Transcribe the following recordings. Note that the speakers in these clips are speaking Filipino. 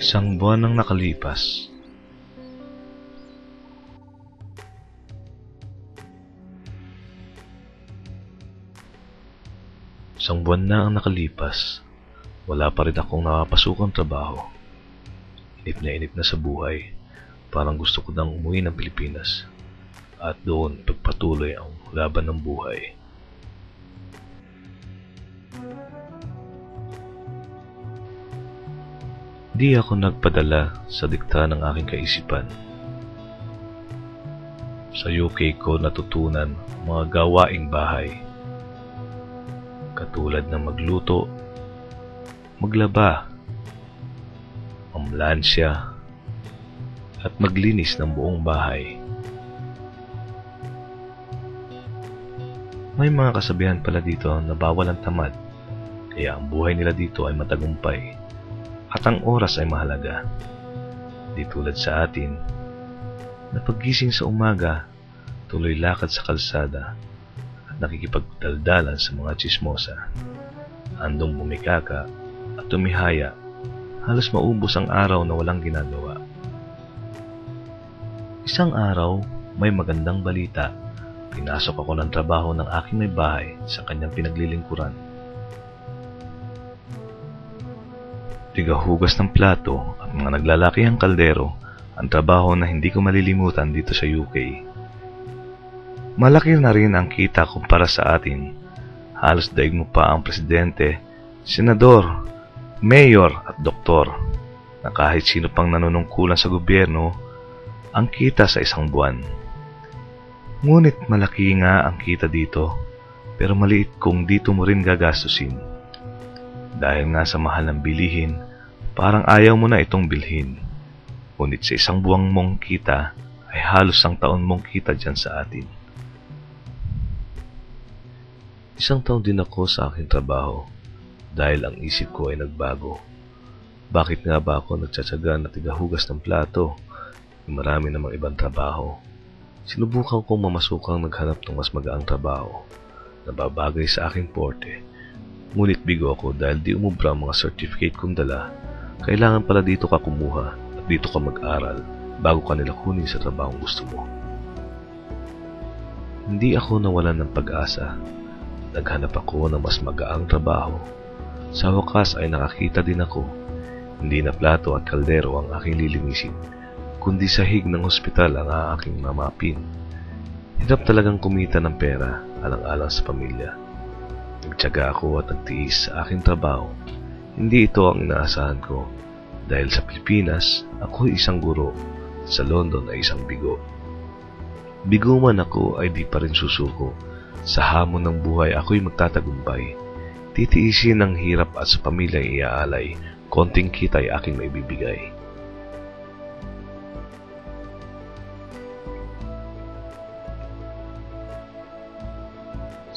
Isang buwan ang nakalipas. Isang buwan na ang nakalipas. Wala pa rin akong nakapasukang trabaho. Inip na sa buhay. Parang gusto ko nang umuwi ng Pilipinas. At doon pagpatuloy ang laban ng buhay. Di ako nagpadala sa dikta ng aking kaisipan. Sa UK ko natutunan mga gawaing bahay. Katulad ng magluto, maglaba, mamlansya, at maglinis ng buong bahay. May mga kasabihan pala dito na bawal ang tamad, kaya ang buhay nila dito ay matagumpay. At ang oras ay mahalaga. Di tulad sa atin, na paggising sa umaga, tuloy lakad sa kalsada at nakikipagdaldalan sa mga tsismosa. Andong bumikaka at tumihaya, halos maubos ang araw na walang ginagawa. Isang araw, may magandang balita. Pinasok ako ng trabaho ng aking may bahay sa kanyang pinaglilingkuran. Tigahugas ng plato at mga naglalakihang kaldero, ang trabaho na hindi ko malilimutan dito sa UK. Malaki na rin ang kita kumpara sa atin. Halos daig mo pa ang presidente, senador, mayor at doktor, na kahit sino pang nanunungkulan sa gobyerno ang kita sa isang buwan. Ngunit malaki nga ang kita dito, pero maliit kung dito mo rin gagastusin. Dahil nga sa mahal ng bilihin, parang ayaw mo na itong bilhin. Ngunit sa isang buwang mong kita, ay halos ang taon mong kita dyan sa atin. Isang taon din ako sa aking trabaho, dahil ang isip ko ay nagbago. Bakit nga ba ako nagtsatsaga na tigahugas ng plato? Marami namang ibang trabaho. Sinubukan kong mamasukang naghanap ng mas magaang trabaho na babagay sa aking porte. Ngunit bigo ako dahil di umubra ang mga certificate kong dala. Kailangan pala dito ka kumuha at dito ka mag-aral bago ka nila kunin sa trabahong gusto mo. Hindi ako nawalan ng pag-asa. Naghanap ako ng mas magaang trabaho. Sa wakas ay nakakita din ako. Hindi na plato at kaldero ang aking lilinisin, kundi sahig ng ospital ang aking mamapin. Hirap talagang kumita ng pera alang-alang sa pamilya. Nagtiyaga ako at nagtiis sa aking trabaho. Hindi ito ang inaasahan ko. Dahil sa Pilipinas, ako ay isang guro. Sa London ay isang bigo. Bigo man ako ay di pa rin susuko. Sa hamon ng buhay ako'y magtatagumpay. Titiisin ang hirap at sa pamilya iaalay. Konting kita ay aking maibibigay.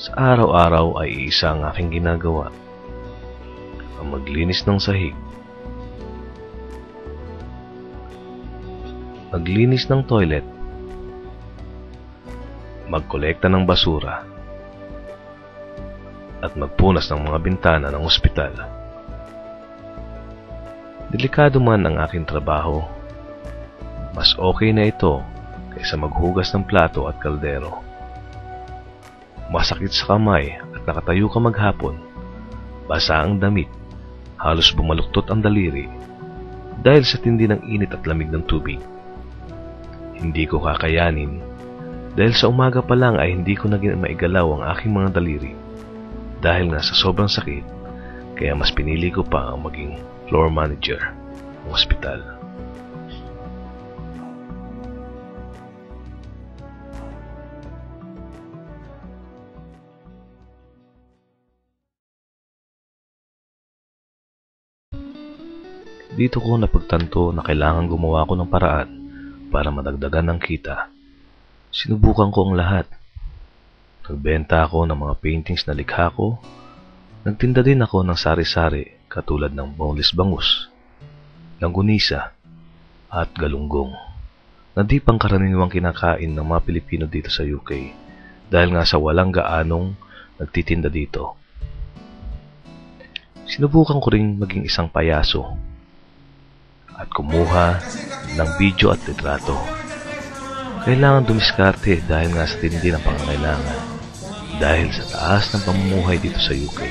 Sa araw-araw ay isa ang aking ginagawa. Ang maglinis ng sahig, maglinis ng toilet, magkolekta ng basura, at magpunas ng mga bintana ng ospital. Delikado man ang aking trabaho, mas okay na ito kaysa maghugas ng plato at kaldero. Masakit sa kamay at nakatayo ka maghapon. Basa ang damit, halos bumaluktot ang daliri dahil sa tindi ng init at lamig ng tubig. Hindi ko kakayanin dahil sa umaga pa lang ay hindi ko naging maigalaw ang aking mga daliri dahil nga sa sobrang sakit, kaya mas pinili ko pa ang maging floor manager ng ospital. Dito ko napagtanto na kailangan gumawa ko ng paraan para madagdagan ng kita. Sinubukan ko ang lahat. Nagbenta ako ng mga paintings na likha ko. Nagtinda din ako ng sari-sari katulad ng boneless bangus, langgunisa, at galunggong, na di pangkaraniwang kinakain ng mga Pilipino dito sa UK dahil nga sa walang gaanong nagtitinda dito. Sinubukan ko ring maging isang payaso at kumuha ng video at litrato. Kailangan dumiskarte dahil nga sa tindi ng pangangailangan dahil sa taas ng pamumuhay dito sa UK.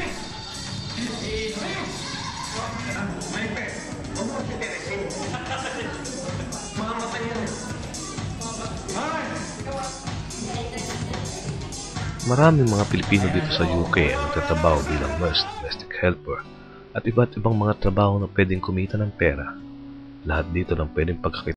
Maraming mga Pilipino dito sa UK ang nagtatrabaho bilang nurse, domestic helper, at iba't ibang mga trabaho na pwedeng kumita ng pera. Lahat dito ng pwedeng pagkakita